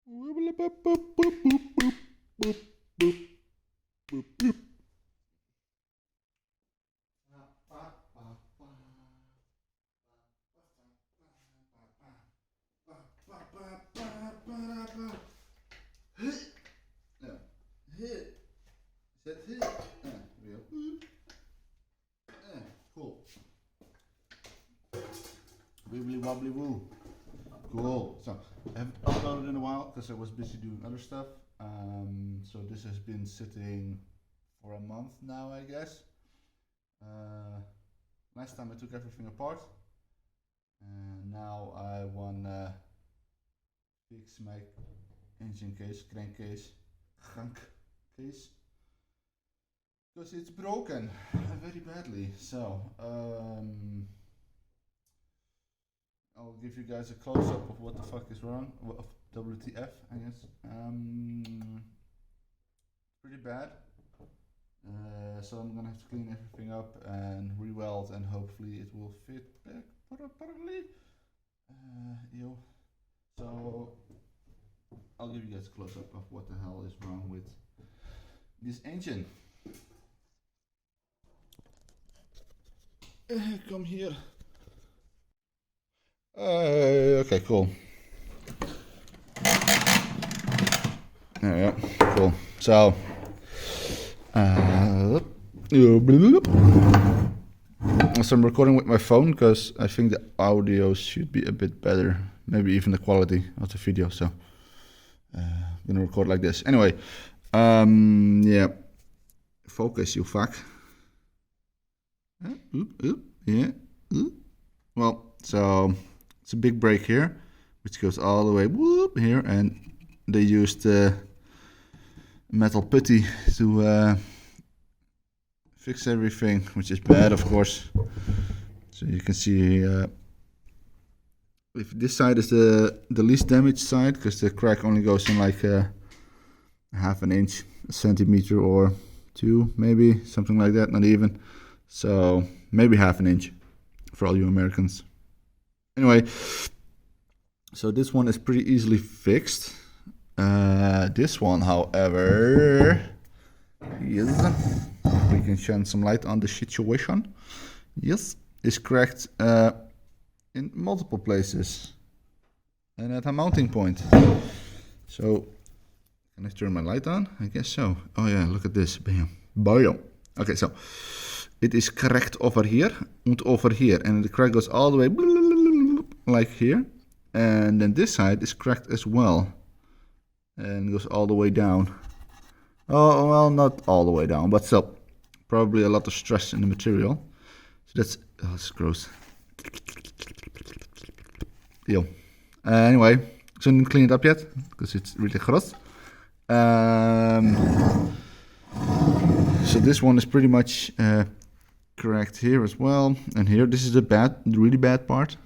Cool. Wibbly wobbly woo. Cool. So I haven't uploaded in a while because I was busy doing other stuff. So this has been sitting for a month now, I guess. Last time I took everything apart, and now I wanna fix my engine case, crankcase, crankcase, because it's broken very badly. So I'll give you guys a close-up of what the fuck is wrong, of WTF, I guess. Pretty bad. So I'm gonna have to clean everything up and re-weld, and hopefully it will fit back properly. So I'll give you guys a close-up of what the hell is wrong with this engine. Come here. Okay, cool. There we go. Cool. So, so I'm recording with my phone because I think the audio should be a bit better, maybe even the quality of the video. So, I'm gonna record like this. Anyway, yeah. Focus, you fuck. Yeah. Well, so it's a big break here, which goes all the way whoop here, and they used metal putty to fix everything, which is bad, of course. So you can see if this side is the least damaged side, because the crack only goes in like half an inch, a centimeter or two, maybe something like that, not even. So maybe half an inch for all you Americans. Anyway, so this one is pretty easily fixed. This one, however, yes, we can shine some light on the situation. Yes, is cracked in multiple places and at a mounting point. So, can I turn my light on? I guess so. Oh yeah, look at this. Bam. Bam. Okay, so it is cracked over here and over here, and the crack goes all the way like here, and then this side is cracked as well and goes all the way down. Oh well, not all the way down, but still probably a lot of stress in the material. So that's gross. Yo. Anyway, so I didn't clean it up yet because it's really gross. So this one is pretty much cracked here as well, and here. This is the really bad part.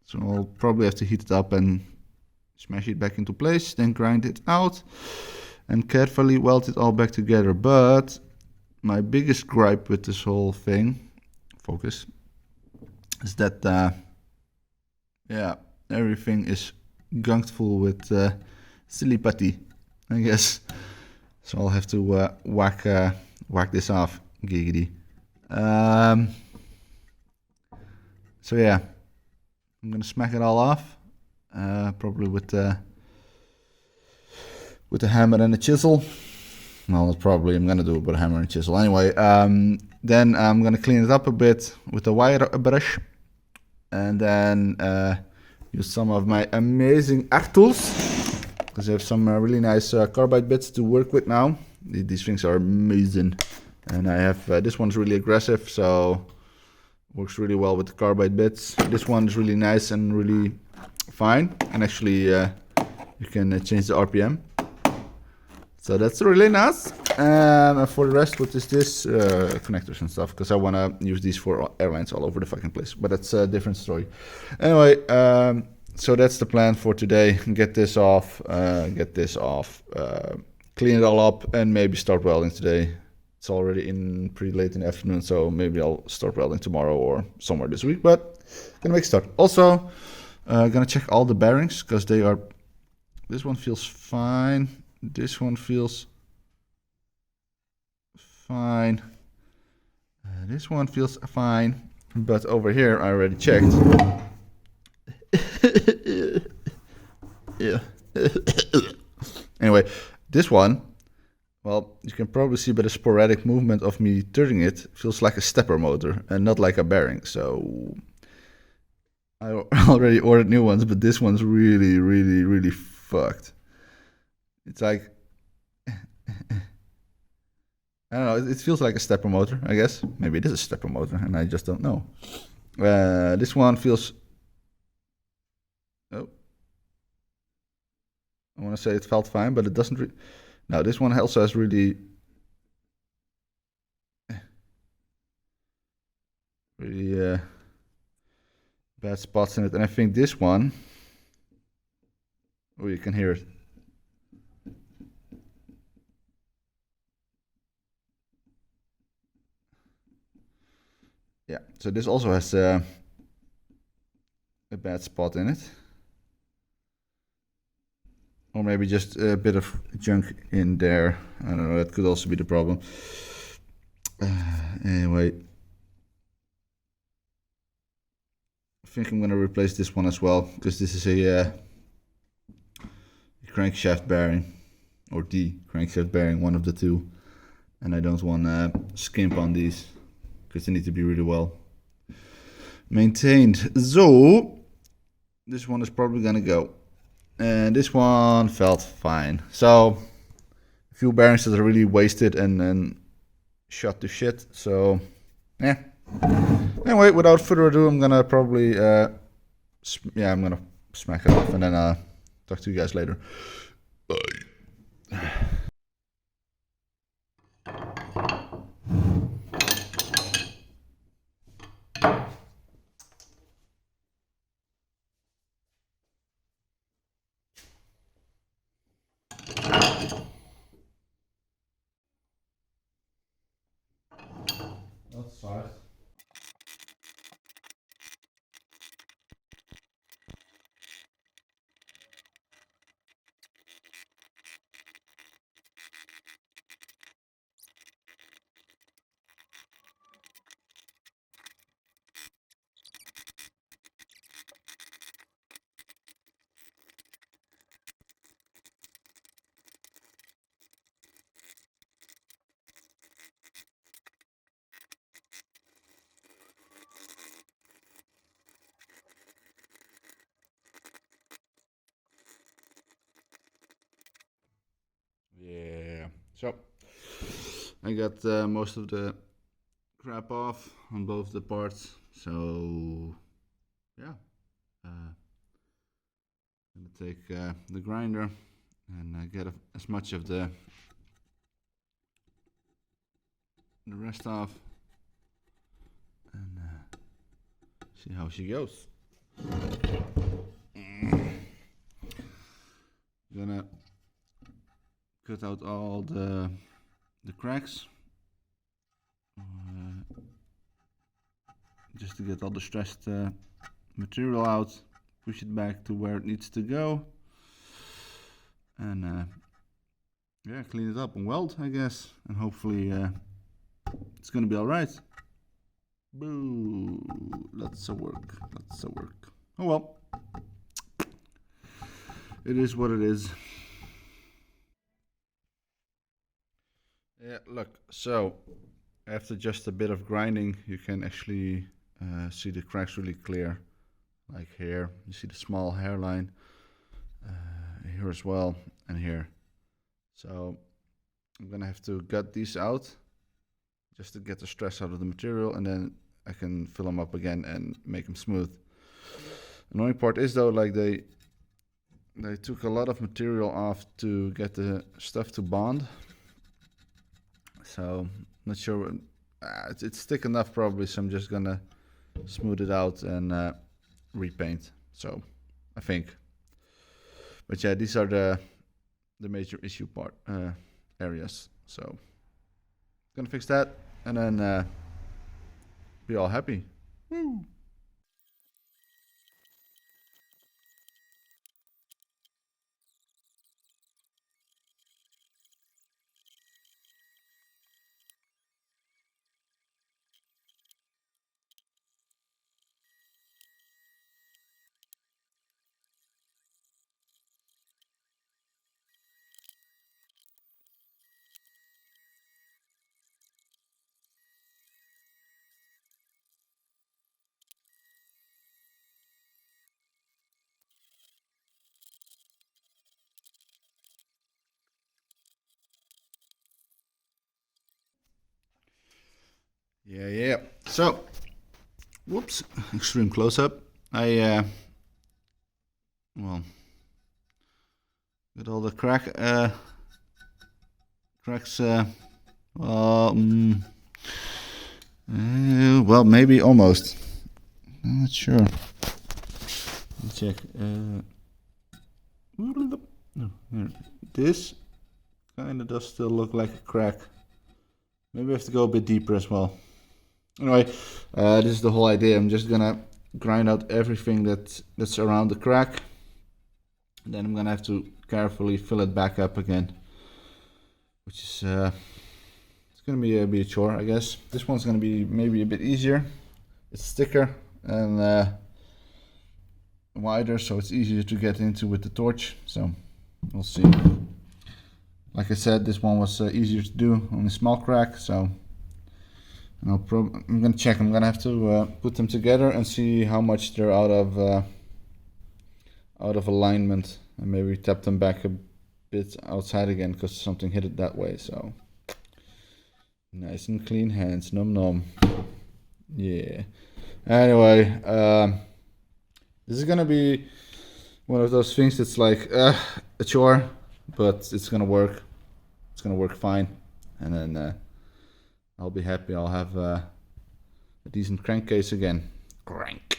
So I'll probably have to heat it up and smash it back into place, then grind it out and carefully weld it all back together. But my biggest gripe with this whole thing, focus, is that yeah, everything is gunked full with silly putty, I guess. So I'll have to whack this off, giggity. So yeah, I'm gonna smack it all off, probably with the hammer and a chisel. Well, not probably, I'm gonna do it with a hammer and chisel. Anyway, then I'm gonna clean it up a bit with a wire brush, and then use some of my amazing art tools, because I have some really nice carbide bits to work with now. These things are amazing, and I have this one's really aggressive, so works really well with the carbide bits. This one is really nice and really fine, and actually you can change the RPM, so that's really nice. And for the rest, what is this? Connectors and stuff, because I want to use these for airlines all over the fucking place, but that's a different story. Anyway, so that's the plan for today. Get this off, clean it all up, and maybe start welding today. It's already in pretty late in the afternoon, so maybe I'll start welding tomorrow or somewhere this week, but gonna make a start. Also, gonna check all the bearings, because they are This one feels fine. This one feels fine. This one feels fine. But over here, I already checked. Yeah. Anyway, this one, well, you can probably see by the sporadic movement of me turning it, feels like a stepper motor and not like a bearing. So I already ordered new ones, but this one's really, really, really fucked. It's like, I don't know, it feels like a stepper motor, I guess. Maybe it is a stepper motor and I just don't know. This one feels, oh, I want to say it felt fine, but it doesn't. Now this one also has really, really bad spots in it, and I think this one, oh, you can hear it. Yeah, so this also has a bad spot in it. Or maybe just a bit of junk in there. I don't know, that could also be the problem. Anyway. I think I'm gonna replace this one as well, because this is a crankshaft bearing. Or the crankshaft bearing, one of the two. And I don't want to skimp on these, because they need to be really well maintained. So, this one is probably gonna go. And this one felt fine. So, a few bearings that are really wasted and shot to shit. So, yeah. Anyway, without further ado, I'm gonna probably, I'm gonna smack it off and then talk to you guys later. Bye. That's fine. Yeah, so I got most of the crap off on both the parts. So yeah, I'm gonna take the grinder and get as much of the rest off and see how she goes. Gonna cut out all the cracks just to get all the stressed material out, push it back to where it needs to go, and yeah, clean it up and weld, I guess, and hopefully it's gonna be all right. Boo! Lots of work. Lots of work. Oh well. It is what it is. Yeah, look, so after just a bit of grinding, you can actually see the cracks really clear. Like here, you see the small hairline, here as well, and here. So I'm gonna have to gut these out just to get the stress out of the material, and then I can fill them up again and make them smooth. Annoying part is though, like they took a lot of material off to get the stuff to bond. So not sure. It's thick enough probably, so I'm just gonna smooth it out and repaint. So I think. But yeah, these are the major issue part areas. So gonna fix that and then be all happy. Woo! Yeah. So, whoops, extreme close up. I well, got all the cracks. Well, well, maybe almost. I'm not sure. Let's check. No, here. This kind of does still look like a crack. Maybe I have to go a bit deeper as well. Anyway, this is the whole idea. I'm just gonna grind out everything that's around the crack. And then I'm gonna have to carefully fill it back up again. Which is, it's gonna be a chore, I guess. This one's gonna be maybe a bit easier. It's thicker and wider, so it's easier to get into with the torch. So we'll see. Like I said, this one was easier to do, only small crack. So I'm gonna check. I'm gonna have to put them together and see how much they're out of alignment, and maybe tap them back a bit outside again because something hit it that way. So nice and clean hands, nom nom. Yeah. Anyway, this is gonna be one of those things that's like a chore, but it's gonna work. It's gonna work fine, and then I'll be happy. I'll have a decent crankcase again. Crank.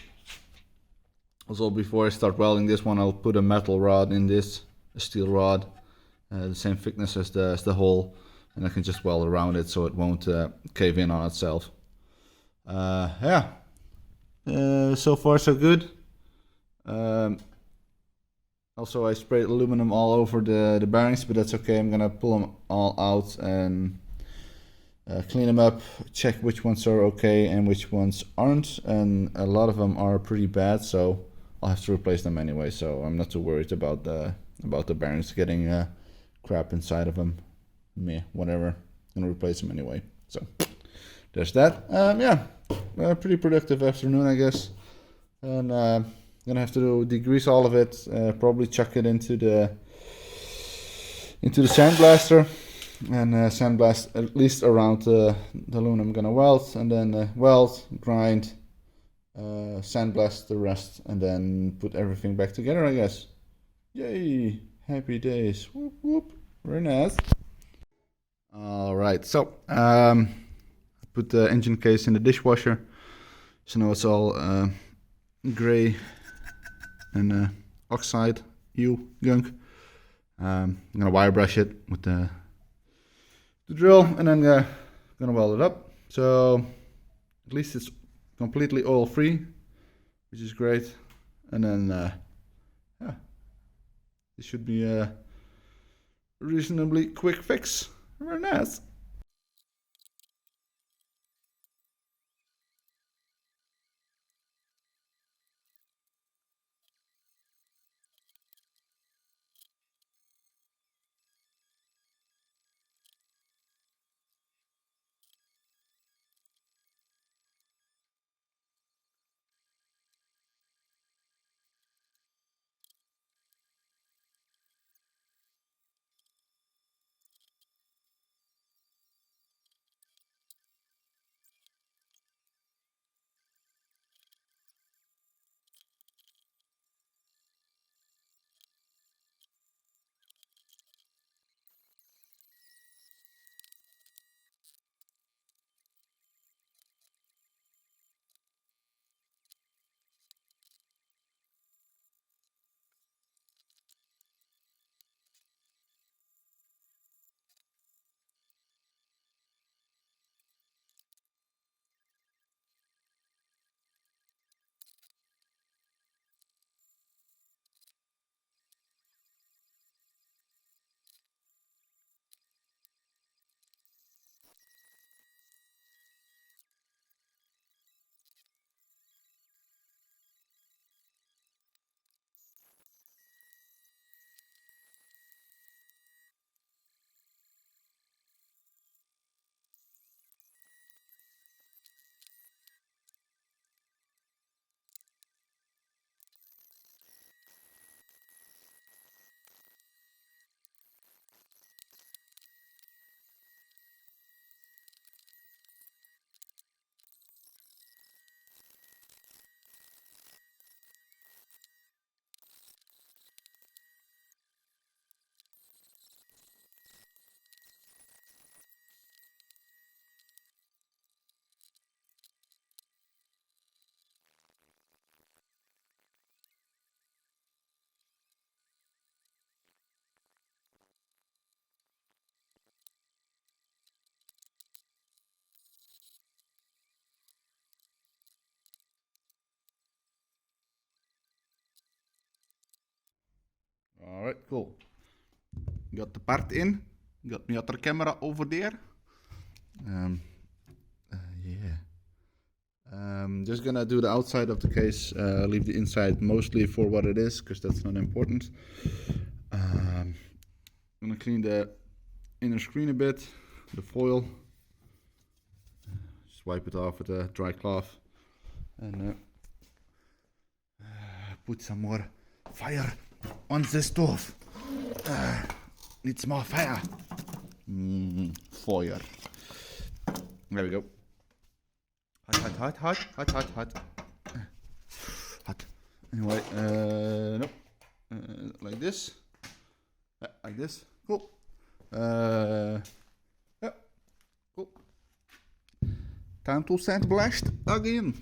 Also, before I start welding this one, I'll put a metal rod in this, a steel rod, the same thickness as the hole, and I can just weld around it so it won't cave in on itself. Yeah. So far so good. Also, I sprayed aluminum all over the bearings, but that's okay. I'm gonna pull them all out and clean them up, check which ones are okay and which ones aren't, and a lot of them are pretty bad, so I'll have to replace them anyway. So I'm not too worried about the bearings getting crap inside of them. Meh, whatever. I'm gonna replace them anyway. So there's that. Yeah, pretty productive afternoon, I guess. And gonna have to degrease all of it. Probably chuck it into the sandblaster and sandblast at least around the aluminum I'm gonna weld, and then weld, grind, sandblast the rest, and then put everything back together, I guess. Yay! Happy days. Whoop whoop. Very nice. All right, so I put the engine case in the dishwasher, so now it's all gray and oxide gunk. I'm gonna wire brush it with the drill, and then gonna weld it up. So at least it's completely oil free, which is great. And then yeah, this should be a reasonably quick fix. Very nice. Alright, cool. Got the part in. Got my other camera over there. Yeah. Just gonna do the outside of the case. Leave the inside mostly for what it is, because that's not important. Gonna clean the inner screen a bit, the foil. Just wipe it off with a dry cloth, and put some more fire on the stove. Needs more fire. Fire. There we go. Hot, hot, hot, hot, hot, hot, hot. Hot. Anyway, nope. Like this. Like this. Cool. Yeah. Cool. Time to sandblast again.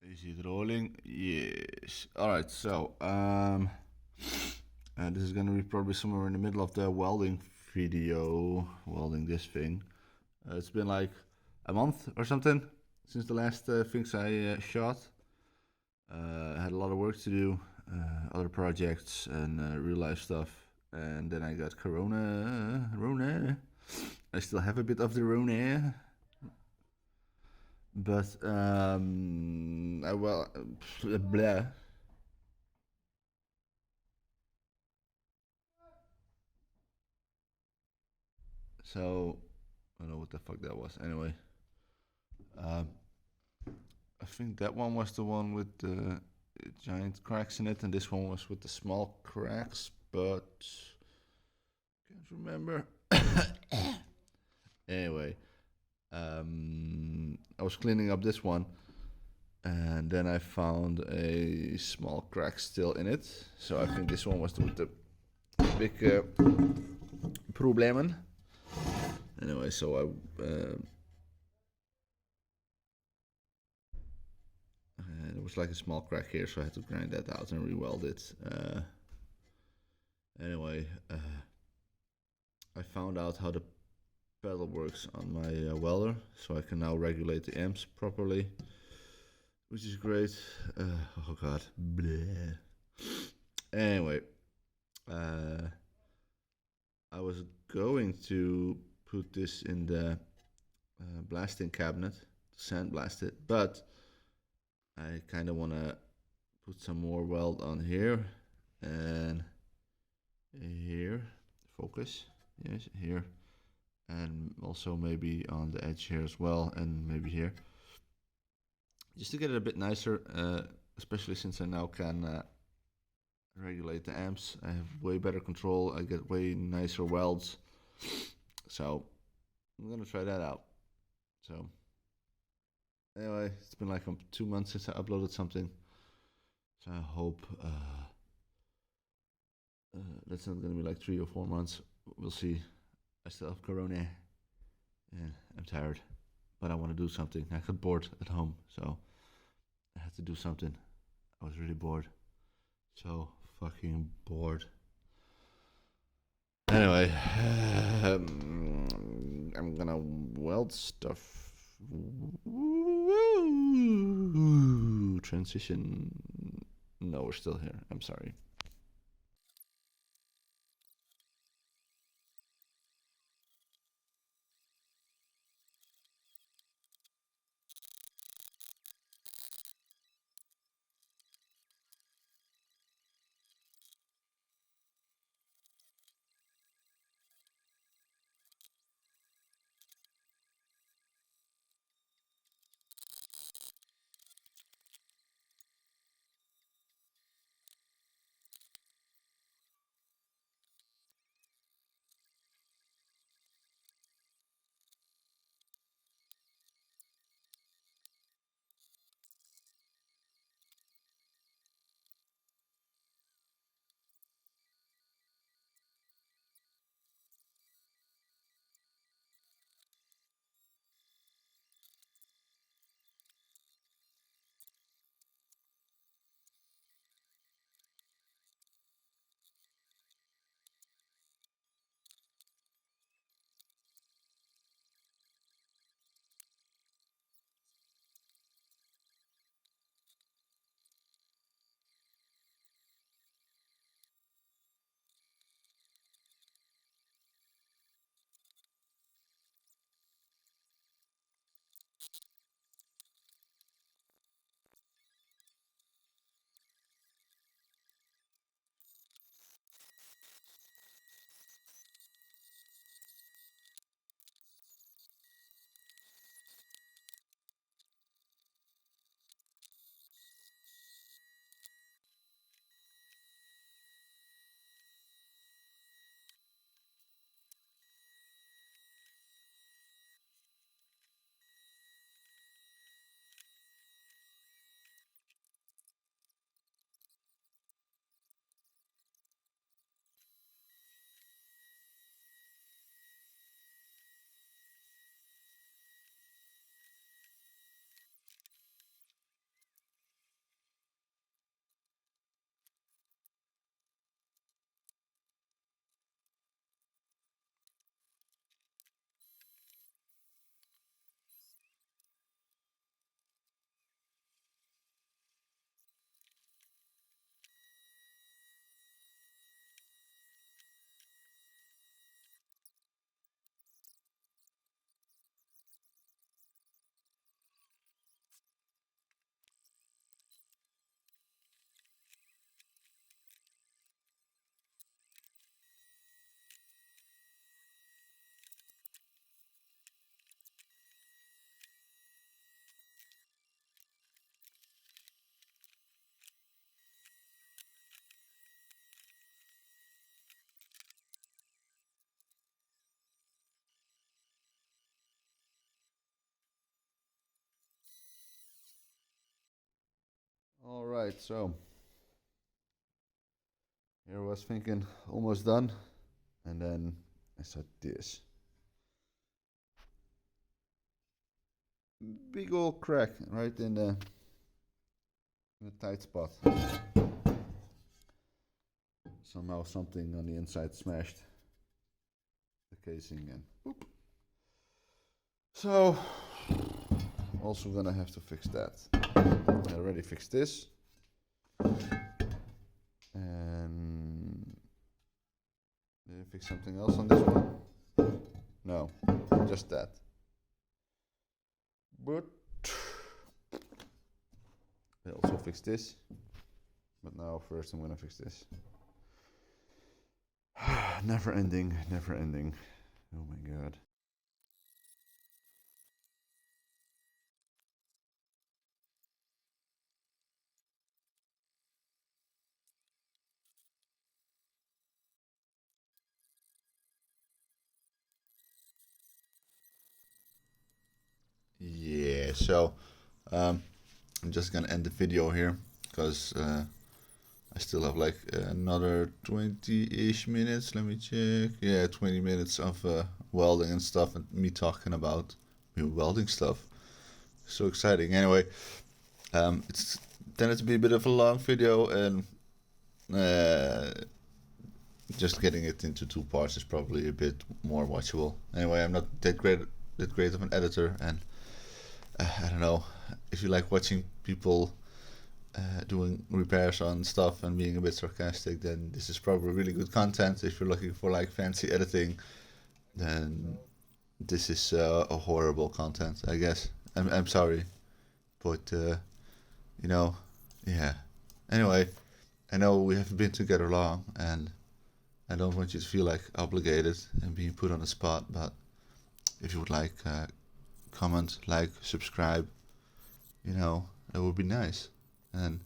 Is it rolling? Yes. Alright, so this is gonna be probably somewhere in the middle of the welding video, welding this thing. It's been like a month or something since the last things I shot. I had a lot of work to do, other projects and real life stuff, and then I got Rona. I still have a bit of the Rona. But blah. So I don't know what the fuck that was. Anyway, I think that one was the one with the giant cracks in it, and this one was with the small cracks, but can't remember. Anyway. I was cleaning up this one, and then I found a small crack still in it. So I think this one was with the big problemen. Anyway, so it was like a small crack here, so I had to grind that out and re-weld it. Anyway, I found out how the pedal works on my welder, so I can now regulate the amps properly, which is great. Oh god, bleh. Anyway, I was going to put this in the blasting cabinet to sandblast it, but I kind of want to put some more weld on here and here. Focus, yes, here. And also maybe on the edge here as well, and maybe here, just to get it a bit nicer, especially since I now can regulate the amps. I have way better control, I get way nicer welds, so I'm gonna try that out. So anyway, it's been like 2 months since I uploaded something, so I hope that's not gonna be like 3 or 4 months. We'll see. I still have Corona, and I'm tired, but I want to do something. I got bored at home, so I had to do something. I was really bored, so fucking bored. Anyway, I'm gonna weld stuff. Transition. No, we're still here. I'm sorry. All right, so here I was thinking almost done, and then I saw this big old crack right in the tight spot. Somehow something on the inside smashed the casing and boop. So also gonna have to fix that. I already fixed this, and did I fix something else on this one? No, just that. But I also fixed this. But now first I'm gonna fix this. Never ending, never ending. Oh my god. Yeah, so I'm just gonna end the video here because I still have like another 20-ish minutes. Let me check. Yeah, 20 minutes of welding and stuff, and me talking about new welding stuff. So exciting. Anyway, it's tended to be a bit of a long video, and uh, just getting it into 2 parts is probably a bit more watchable. Anyway, I'm not that great of an editor, and I don't know if you like watching people doing repairs on stuff and being a bit sarcastic, then this is probably really good content. If you're looking for like fancy editing, then this is a horrible content, I guess. I'm sorry, but you know, yeah. Anyway, I know we haven't been together long, and I don't want you to feel like obligated and being put on the spot. But if you would like, comment, like, subscribe, that would be nice. And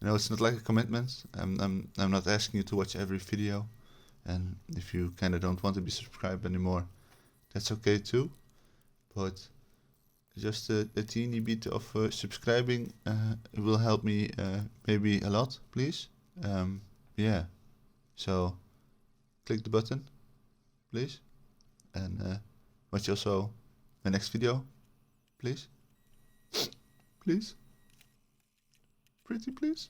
it's not like a commitment. I'm not asking you to watch every video. And if you kind of don't want to be subscribed anymore, that's okay too. But just a teeny bit of subscribing will help me maybe a lot, please. Yeah. So click the button, please. And watch also my next video, please. Please. Pretty please.